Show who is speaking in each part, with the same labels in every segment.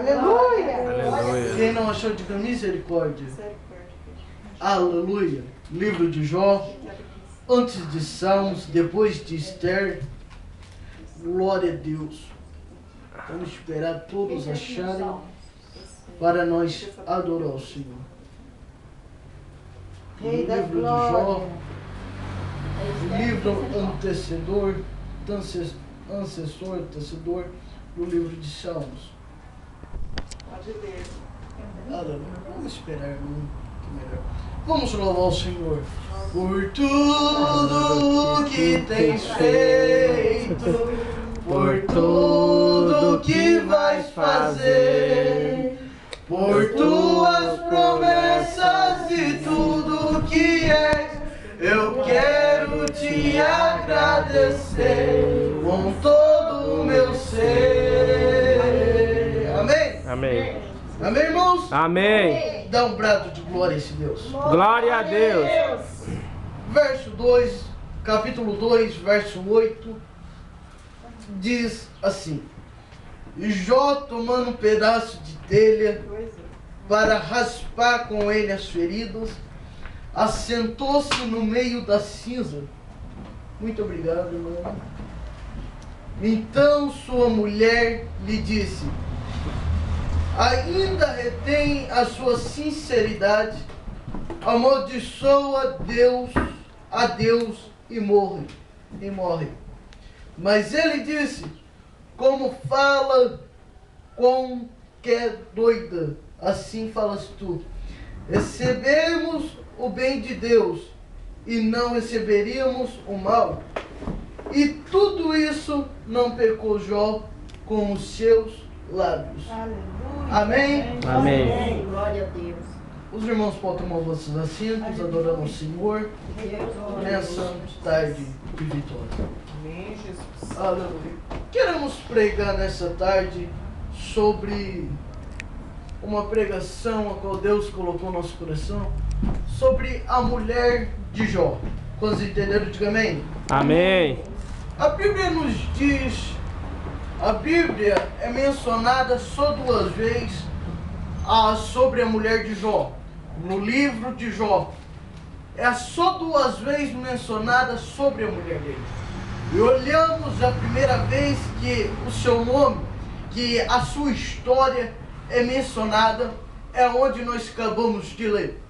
Speaker 1: Aleluia.
Speaker 2: Aleluia.
Speaker 3: Quem não achou, diga misericórdia. Aleluia. Livro de Jó. Antes de Salmos, depois de Esther. Glória a Deus. Vamos esperar todos acharem para nós adorar o Senhor.
Speaker 1: Rei da
Speaker 3: Livro de Jó,
Speaker 1: glória.
Speaker 3: o livro antecessor do livro de Salmos.
Speaker 1: Pode ler.
Speaker 3: Aleluia. Vamos esperar muito melhor. Vamos louvar o Senhor por tudo que tens feito, por tudo que vais fazer, por tuas promessas e tudo que és. Eu quero te agradecer com todo o meu ser. Amém?
Speaker 2: Amém.
Speaker 3: Amém, irmãos?
Speaker 2: Amém.
Speaker 3: Dá um brado de glória a esse Deus.
Speaker 2: Glória a Deus.
Speaker 3: Verso 2, capítulo 2, verso 8, diz assim: E Jó, tomando um pedaço de telha para raspar com ele as feridas, assentou-se no meio da cinza. Muito obrigado, irmão. Então sua mulher lhe disse: ainda retém a sua sinceridade, amaldiçoa a Deus e morre. Mas ele disse: como fala com que é doida, assim falas tu. Recebemos o bem de Deus e não receberíamos o mal. E tudo isso não pecou Jó com os seus lábios.
Speaker 1: Aleluia.
Speaker 3: Amém?
Speaker 2: Amém.
Speaker 4: Glória a Deus.
Speaker 3: Os irmãos podem tomar vossos assentos, adorando o Senhor nessa tarde de vitória.
Speaker 1: Amém, Jesus.
Speaker 3: Aleluia. Queremos pregar nessa tarde sobre uma pregação a qual Deus colocou no nosso coração, sobre a mulher de Jó. Quantos entenderam? Diga amém.
Speaker 2: Amém.
Speaker 3: A Bíblia nos diz, a Bíblia é mencionada só duas vezes sobre a mulher de Jó. No livro de Jó, é só duas vezes mencionada sobre a mulher dele. E olhamos a primeira vez que o seu nome, que a sua história é mencionada, é onde nós acabamos de ler.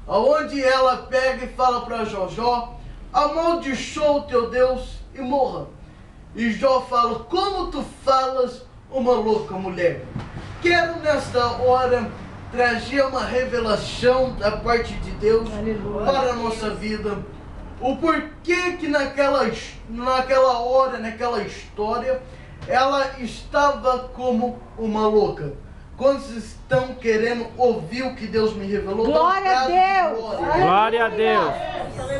Speaker 3: Aonde ela pega e fala para Jó: Jó, amaldiçoa o teu Deus e morra. E Jó fala: como tu falas, uma louca mulher. Quero nesta hora trazer uma revelação da parte de Deus para a nossa vida. O porquê que naquela hora, naquela história, ela estava como uma louca. Quantos estão querendo ouvir o que Deus me revelou?
Speaker 1: Glória a Deus.
Speaker 2: Glória a Deus.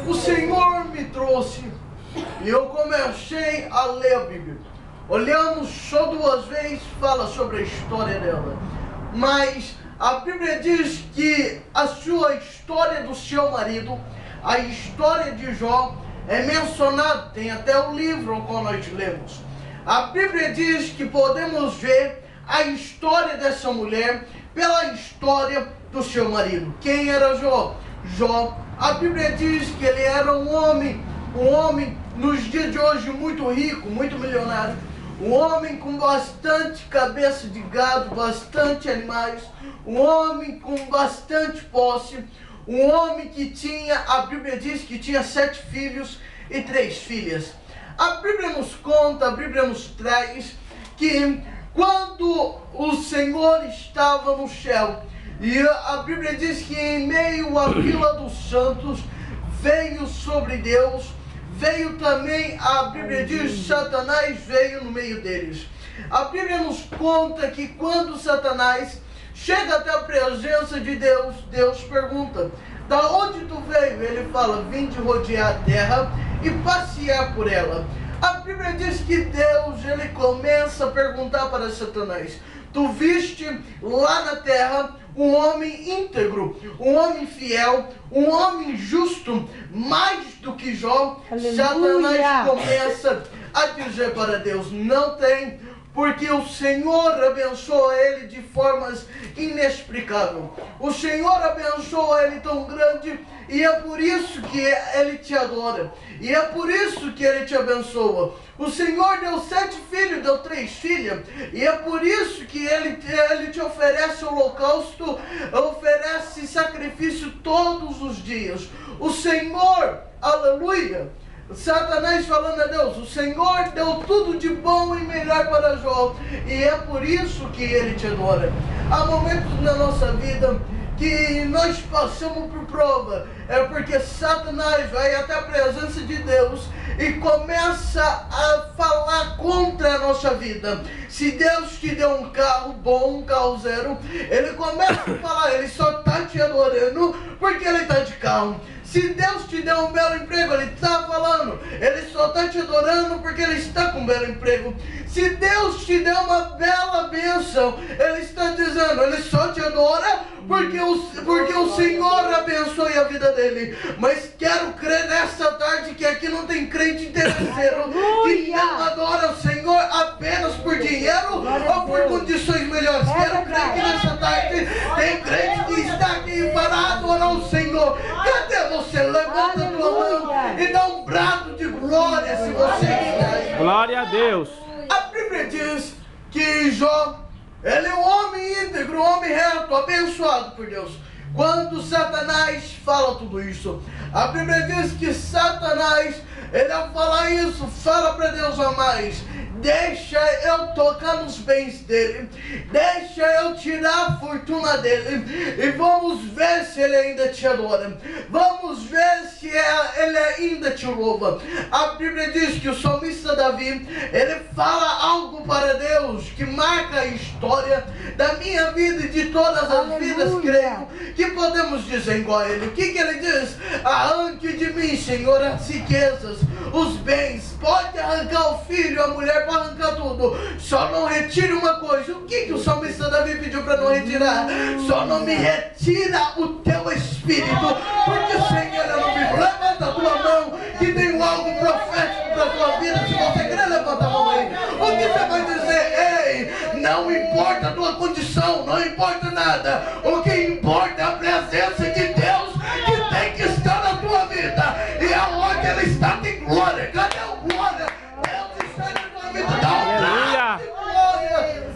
Speaker 3: O Senhor me trouxe e eu comecei a ler a Bíblia. Olhamos só duas vezes, fala sobre a história dela. Mas a Bíblia diz que a sua história do seu marido, a história de Jó, é mencionada, tem até o livro ao qual nós lemos. A Bíblia diz que podemos ver a história dessa mulher pela história do seu marido. Quem era Jó? Jó, a Bíblia diz que ele era um homem nos dias de hoje muito rico, muito milionário. Um homem com bastante cabeça de gado, bastante animais. Um homem com bastante posse. Um homem que tinha, a Bíblia diz que tinha 7 filhos e 3 filhas. A Bíblia nos conta, a Bíblia nos traz que quando o Senhor estava no céu, e a Bíblia diz que em meio à fila dos santos veio sobre Deus, veio também, a Bíblia diz, Satanás veio no meio deles. A Bíblia nos conta que quando Satanás chega até a presença de Deus, Deus pergunta: da onde tu veio? Ele fala: vim de rodear a terra e passear por ela. A Bíblia diz que Deus, ele começa a perguntar para Satanás: tu viste lá na terra um homem íntegro, um homem fiel, um homem justo, mais do que Jó?
Speaker 1: Aleluia.
Speaker 3: Satanás começa a dizer para Deus: não tem, porque o Senhor abençoa ele de formas inexplicáveis. O Senhor abençoa ele tão grande e é por isso que ele te adora. E é por isso que ele te abençoa. O Senhor deu 7 filhos, deu 3 filhas. E é por isso que ele te oferece holocausto, oferece sacrifício todos os dias. O Senhor, aleluia, Satanás falando a Deus, o Senhor deu tudo de bom e melhor para Jó, e é por isso que ele te adora. Há momentos na nossa vida que nós passamos por prova, é porque Satanás vai até a presença de Deus e começa a falar contra a nossa vida. Se Deus te deu um carro bom, um carro zero, ele começa a falar, ele só está te adorando porque ele está de carro. Se Deus te deu um belo emprego, ele está falando, ele só está te adorando porque ele está com um belo emprego. Se Deus te deu uma bela bênção, ele está dizendo, ele só te adora porque o Senhor abençoe a vida dele. Mas quero crer nessa tarde que aqui não tem crente interesseiro que não adora o Senhor apenas por dinheiro ou por condições melhores. Quero crer que nessa tarde tem crente que está aqui para adorar o Senhor. Cadê você? Levanta a tua mão e dá um brado de glória se você quiser.
Speaker 2: Glória a Deus.
Speaker 3: A Bíblia diz que Jó, ele é um homem íntegro, um homem reto, abençoado por Deus. Quando Satanás fala tudo isso, a Bíblia diz que Satanás, ele ao falar isso, fala para Deus a mais: deixa eu tocar nos bens dele, deixa eu tirar a fortuna dele, e vamos ver se ele ainda te adora, vamos ver se ele ainda te louva. A Bíblia diz que o salmista Davi, ele fala algo para Deus que marca a história da minha vida e de todas as vidas, creio, que podemos dizer igual a ele. O que ele diz? Arranque de mim, Senhor, as riquezas, os bens, pode arrancar o filho, a mulher, pode arrancar tudo, só não retire uma coisa. O que o salmista Davi pediu para não retirar? Só não me retira o teu espírito, porque o Senhor é no vivo. Levanta a tua mão, que tem algo profético para a tua vida. Se você quer, levanta a mão aí. O que você vai dizer? Ei, não importa a tua condição, não importa nada, o que importa é a presença de Deus que tem que estar na tua vida, e aonde Ele está tem glória. Cadê o glória? Deus está na tua vida, dá um brado de glória a Deus.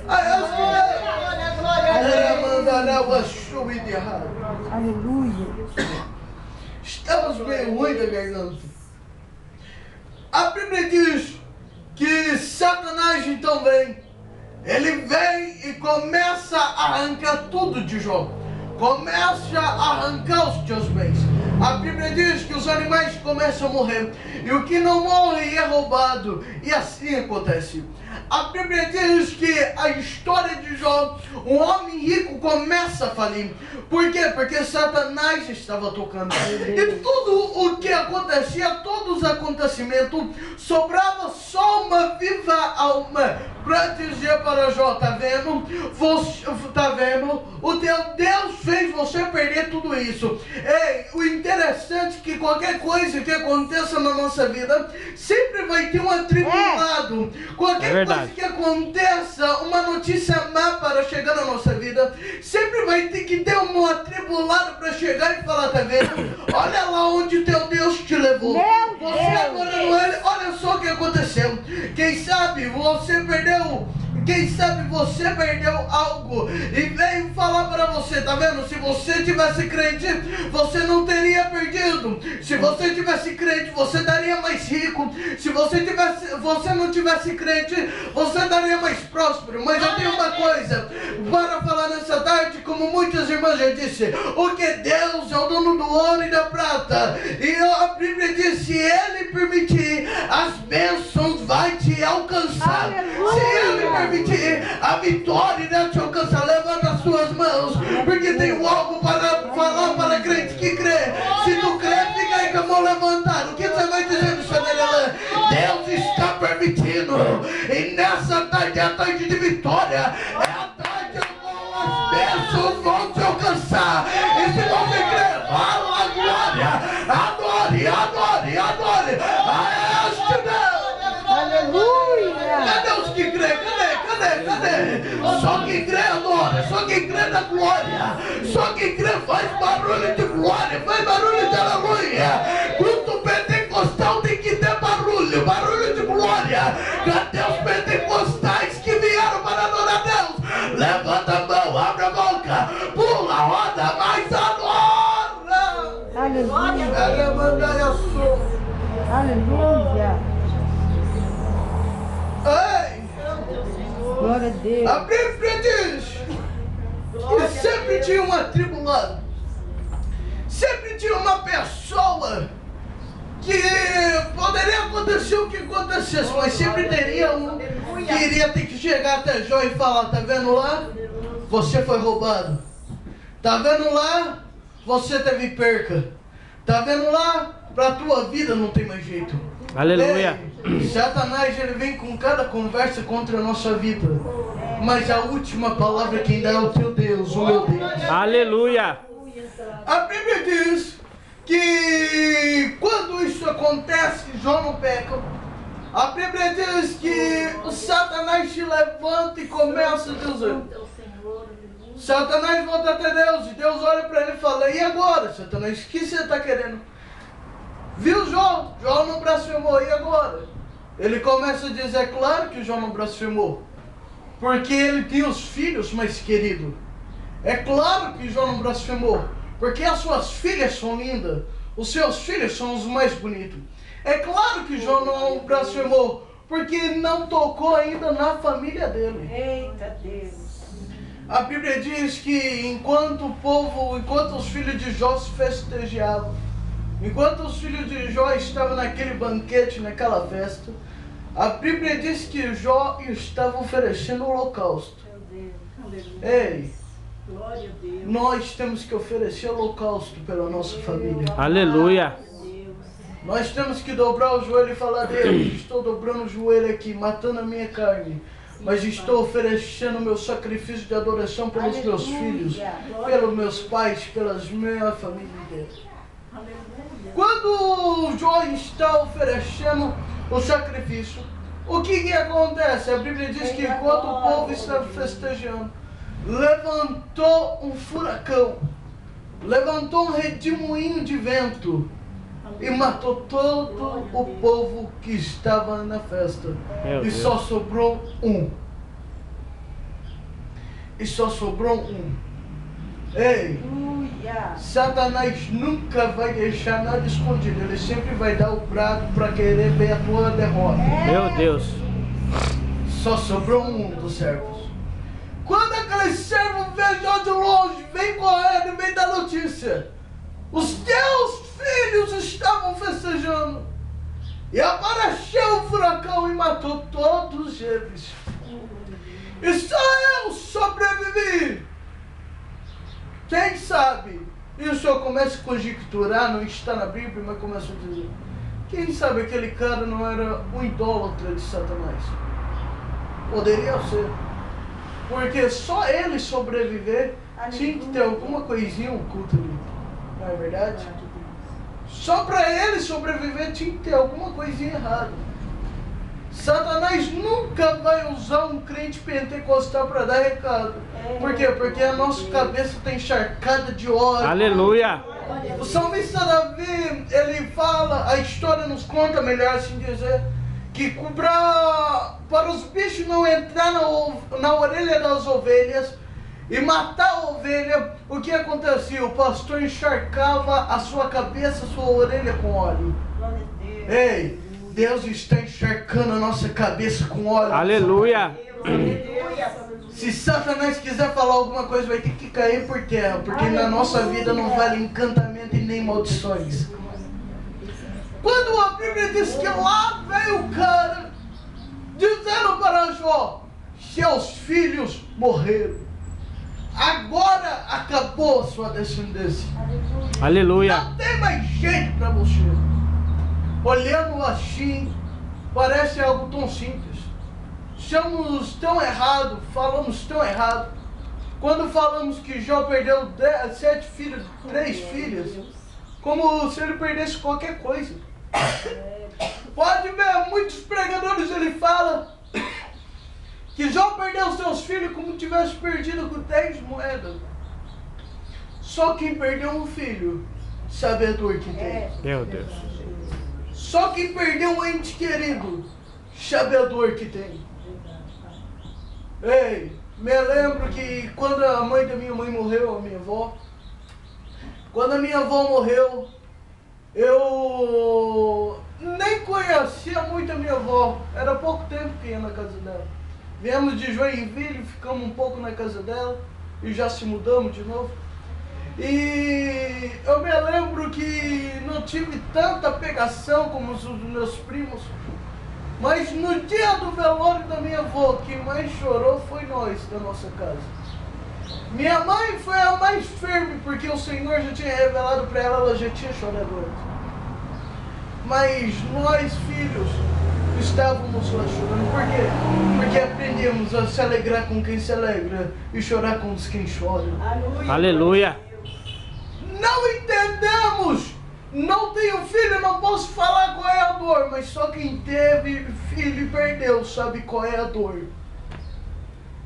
Speaker 4: Aleluia.
Speaker 3: Estamos meio ruim da garganta. A Bíblia diz que Satanás então vem. Ele vem e começa a arrancar tudo de Jó. Começa a arrancar os teus bens. A Bíblia diz que os animais começam a morrer, e o que não morre é roubado, e assim acontece. A Bíblia diz que a história de Jó, um homem rico começa a falir. Por quê? Porque Satanás estava tocando. E tudo o que acontecia, todos os acontecimentos, sobrava só uma viva alma para dizer para Jó: tá vendo? Tá vendo? O teu Deus fez você perder tudo isso. Ei, o interessante é que qualquer coisa que aconteça na nossa vida, sempre vai ter um atribulado. Qualquer coisa que aconteça, uma notícia má para chegar na nossa vida, sempre vai ter que ter um atribulado para chegar e falar: tá vendo? Olha lá onde teu Deus te levou. Você agora não é. Olha só o que aconteceu. Quem sabe você perdeu algo e veio falar para você: tá vendo? Se você tivesse crente, você não teria perdido. Se você tivesse crente, você daria mais rico. Se você não tivesse crente, você daria mais próspero. Mas eu tenho uma coisa para falar nessa tarde, como muitas irmãs já disse: o que Deus é o dono do ouro e da prata, e a Bíblia diz: se Ele permitir, as bênçãos vai te alcançar. Se Ele permitir, a vitória irá te alcançar. Levanta as suas mãos, porque tenho algo para falar para crente que crê. Se tu crê, fica aí com a mão levantada. O que você vai dizer, missionária? Deus está permitindo, e nessa tarde é a tarde de vitória, é a tarde onde as bênçãos vão te alcançar. E se você crê, fala a glória, adore a este Deus.
Speaker 4: Aleluia.
Speaker 3: Cadê os que crê? Cadê? glória. Só quem crê na glória. Só quem crê faz barulho de glória. Faz barulho de aleluia. Culto pentecostal tem que ter barulho. Barulho de glória. Cadê os pentecostais que vieram para adorar Deus? Levanta a mão, abre a boca. Pula, roda, mas adora.
Speaker 4: Aleluia. Aleluia.
Speaker 3: Ei,
Speaker 4: Glória a Deus.
Speaker 3: a Bíblia diz que sempre tinha um atribulado. Sempre tinha uma pessoa que poderia acontecer o que acontecesse, mas sempre teria um que iria ter que chegar até Jó e falar: tá vendo lá? Você foi roubado. Tá vendo lá? Você teve perca. Tá vendo lá? Pra tua vida não tem mais jeito.
Speaker 2: Aleluia.
Speaker 3: Ei, Satanás, ele vem com cada conversa contra a nossa vida. Mas a última palavra quem dá é o teu Deus, o meu Deus.
Speaker 2: Aleluia.
Speaker 3: A Bíblia diz que quando isso acontece, Jó não peca. A Bíblia diz que o Satanás se levanta e começa a dizer. Satanás volta até Deus e Deus olha para ele e fala: e agora, Satanás, o que você está querendo? Viu Jó? Jó não blasfemou, e agora? Ele começa a dizer: é claro que Jó não blasfemou, porque ele tinha os filhos mais queridos. É claro que Jó não blasfemou, porque as suas filhas são lindas, os seus filhos são os mais bonitos. É claro que Jó não blasfemou, porque não tocou ainda na família dele.
Speaker 4: Eita Deus.
Speaker 3: A Bíblia diz que enquanto os filhos de Jó se festejavam, enquanto os filhos de Jó estavam naquele banquete, naquela festa, a Bíblia diz que Jó estava oferecendo o holocausto.
Speaker 4: Meu Deus.
Speaker 3: Ei,
Speaker 4: Glória a Deus.
Speaker 3: nós temos que oferecer holocausto pela nossa família.
Speaker 2: Aleluia.
Speaker 4: Deus.
Speaker 3: Nós temos que dobrar o joelho e falar: Deus, estou dobrando o joelho aqui, matando a minha carne, mas estou oferecendo o meu sacrifício de adoração pelos meus filhos, pelos meus pais, pelas minha família inteira. Quando Jó está oferecendo o sacrifício, o que acontece? A Bíblia diz que enquanto o povo estava festejando, levantou um furacão, levantou um redemoinho de vento e matou todo o povo que estava na festa.
Speaker 2: Meu
Speaker 3: E
Speaker 2: Deus.
Speaker 3: só sobrou um. E só sobrou um. Ei,
Speaker 4: Aleluia.
Speaker 3: Satanás nunca vai deixar nada escondido. Ele sempre vai dar o brado para querer ver a tua derrota.
Speaker 2: Meu Deus.
Speaker 3: Só sobrou um dos servos. Quando aquele servo vê Jó de longe, vem correndo e vem dar notícia: os teus filhos estavam festejando. E apareceu o furacão e matou todos eles. E só eu sobrevivi. Quem sabe? E o senhor começa a conjecturar, não está na Bíblia, mas começa a dizer: quem sabe aquele cara não era um idólatra de Satanás? Poderia ser. Porque só ele sobreviver tinha que ter alguma coisinha oculta ali. Não é verdade? Só para ele sobreviver tinha que ter alguma coisinha errada. Satanás nunca vai usar um crente pentecostal para dar recado. Por quê? Porque a nossa cabeça está encharcada de óleo.
Speaker 2: Aleluia.
Speaker 3: O salmista Davi, ele fala, a história nos conta, melhor assim dizer, que para os bichos não entrar na orelha das ovelhas e matar a ovelha, o que acontecia? O pastor encharcava a sua cabeça, a sua orelha com óleo.
Speaker 4: Glória a Deus.
Speaker 3: Ei, Deus está encharcando a nossa cabeça com óleo.
Speaker 2: Aleluia.
Speaker 3: Se Satanás quiser falar alguma coisa, vai ter que cair por terra, porque na nossa vida não vale encantamento e nem maldições. Quando a Bíblia diz que lá veio o cara dizendo para Jó: seus filhos morreram, agora acabou a sua descendência,
Speaker 2: Aleluia.
Speaker 3: não tem mais jeito para você. Olhando assim, parece algo tão simples. Estamos tão errados, falamos tão errado. Quando falamos que Jó perdeu 7 filhos, 3 filhas, como se ele perdesse qualquer coisa. Pode ver, muitos pregadores ele fala que Jó perdeu seus filhos como tivesse perdido com 10 moedas. Só quem perdeu um filho sabe a dor que tem.
Speaker 2: Meu Deus.
Speaker 3: Só quem perdeu um ente querido sabe a dor que tem. Ei, me lembro que quando a mãe da minha mãe morreu, a minha avó, quando a minha avó morreu, eu nem conhecia muito a minha avó. Era pouco tempo que ia na casa dela. Viemos de Joinville, ficamos um pouco na casa dela e já se mudamos de novo. E eu me lembro que não tive tanta pegação como os meus primos, mas no dia do velório da minha avó, quem mais chorou foi nós, da nossa casa. Minha mãe foi a mais firme, porque o Senhor já tinha revelado para ela, ela já tinha chorado antes. Mas nós, filhos, estávamos lá chorando. Por quê? Porque aprendemos a se alegrar com quem se alegra e chorar com quem chora.
Speaker 2: Aleluia.
Speaker 3: Não entendemos! Não tenho filho, não posso falar qual é a dor, mas só quem teve filho e perdeu sabe qual é a dor.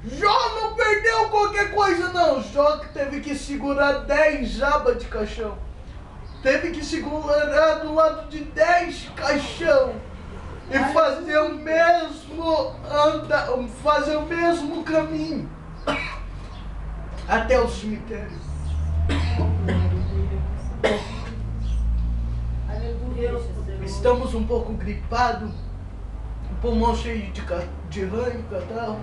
Speaker 3: Jó não perdeu qualquer coisa, não. Jó que teve que segurar 10 abas de caixão. Teve que segurar do lado de 10 caixão e fazer o mesmo caminho até o cemitério. Estamos um pouco gripados, o pulmão cheio de ranho, catarro.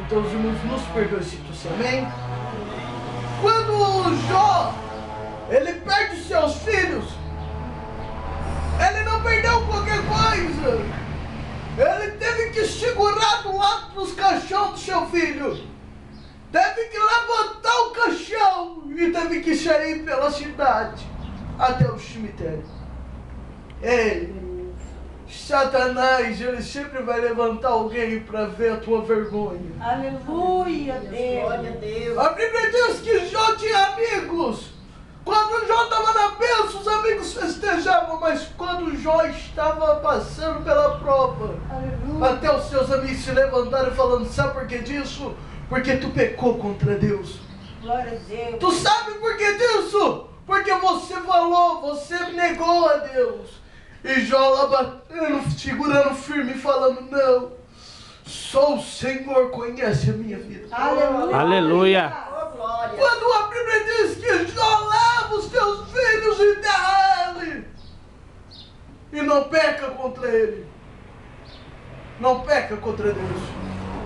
Speaker 3: Então os irmãos nos perdoem se isso, amém? Quando o Jó, ele perde seus filhos, ele não perdeu qualquer coisa. Ele teve que segurar do lado dos caixões do seu filho. Teve que levantar o caixão e teve que sair pela cidade até o cemitério. Ei, Satanás, ele sempre vai levantar alguém para ver a tua vergonha.
Speaker 4: Aleluia, Deus. Glória a Deus.
Speaker 3: A Bíblia diz que Jó tinha amigos. Quando Jó estava na bênção, os amigos festejavam, mas quando Jó estava passando pela prova, até os seus amigos se levantaram falando, sabe por que disso? Porque tu pecou contra Deus.
Speaker 4: Glória a Deus.
Speaker 3: Tu sabe por que disso? Porque você falou, você negou a Deus. E Jó lá batendo, segurando firme, falando, não, só o Senhor conhece a minha vida.
Speaker 4: Aleluia.
Speaker 2: Aleluia.
Speaker 4: Oh, glória.
Speaker 3: Quando a Bíblia diz que Jó leva os teus filhos e dá a ele, e não peca contra ele, não peca contra Deus.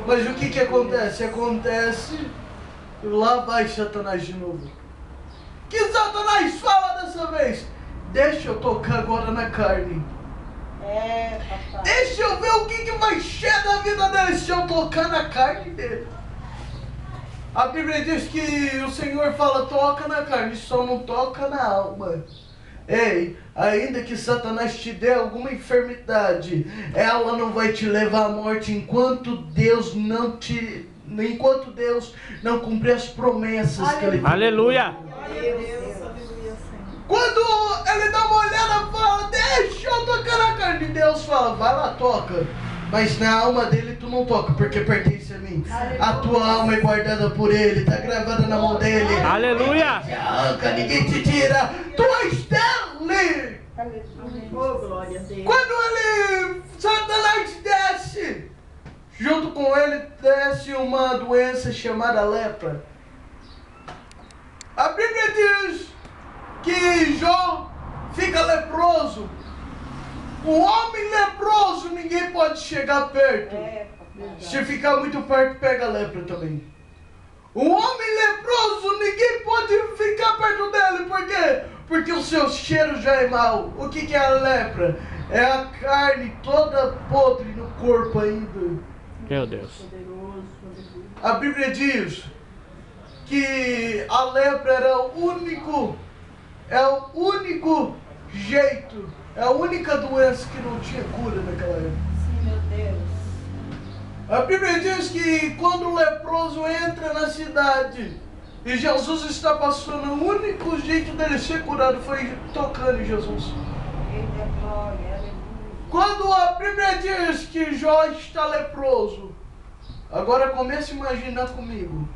Speaker 3: Mas o que acontece? Acontece, lá vai Satanás de novo. Que Satanás fala dessa vez? Deixa eu tocar agora na carne.
Speaker 4: Papai.
Speaker 3: Deixa eu ver o que vai ser da vida dele se eu tocar na carne dele. A Bíblia diz que o Senhor fala, toca na carne, só não toca na alma. Ei, ainda que Satanás te dê alguma enfermidade, ela não vai te levar à morte enquanto Deus não cumprir as promessas que Ele fez.
Speaker 2: Aleluia.
Speaker 3: Quando ele dá uma olhada e fala, deixa eu tocar na carne, Deus fala, vai lá, toca. Mas na alma dele tu não toca, porque pertence a mim. A tua alma é guardada por ele, está gravada na mão dele.
Speaker 2: Aleluia.
Speaker 3: Ninguém te arranca, ninguém te tira. Tu és dele.
Speaker 4: Oh, glória a Deus.
Speaker 3: Quando Satanás desce, junto com ele desce uma doença chamada lepra. A Bíblia diz que Jó fica leproso. Um homem leproso, ninguém pode chegar perto. Se ficar muito perto, pega a lepra também. Um homem leproso, ninguém pode ficar perto dele. Por quê? Porque o seu cheiro já é mau. O que é a lepra? É a carne toda podre no corpo ainda.
Speaker 2: Meu Deus.
Speaker 3: A Bíblia diz que a lepra era o único jeito, é a única doença que não tinha cura naquela época.
Speaker 4: Sim, meu Deus.
Speaker 3: A Bíblia diz que quando o leproso entra na cidade e Jesus está passando, o único jeito dele ser curado foi tocando em Jesus.
Speaker 4: Eita glória, aleluia.
Speaker 3: Quando a Bíblia diz que Jó está leproso, Agora comece a imaginar comigo.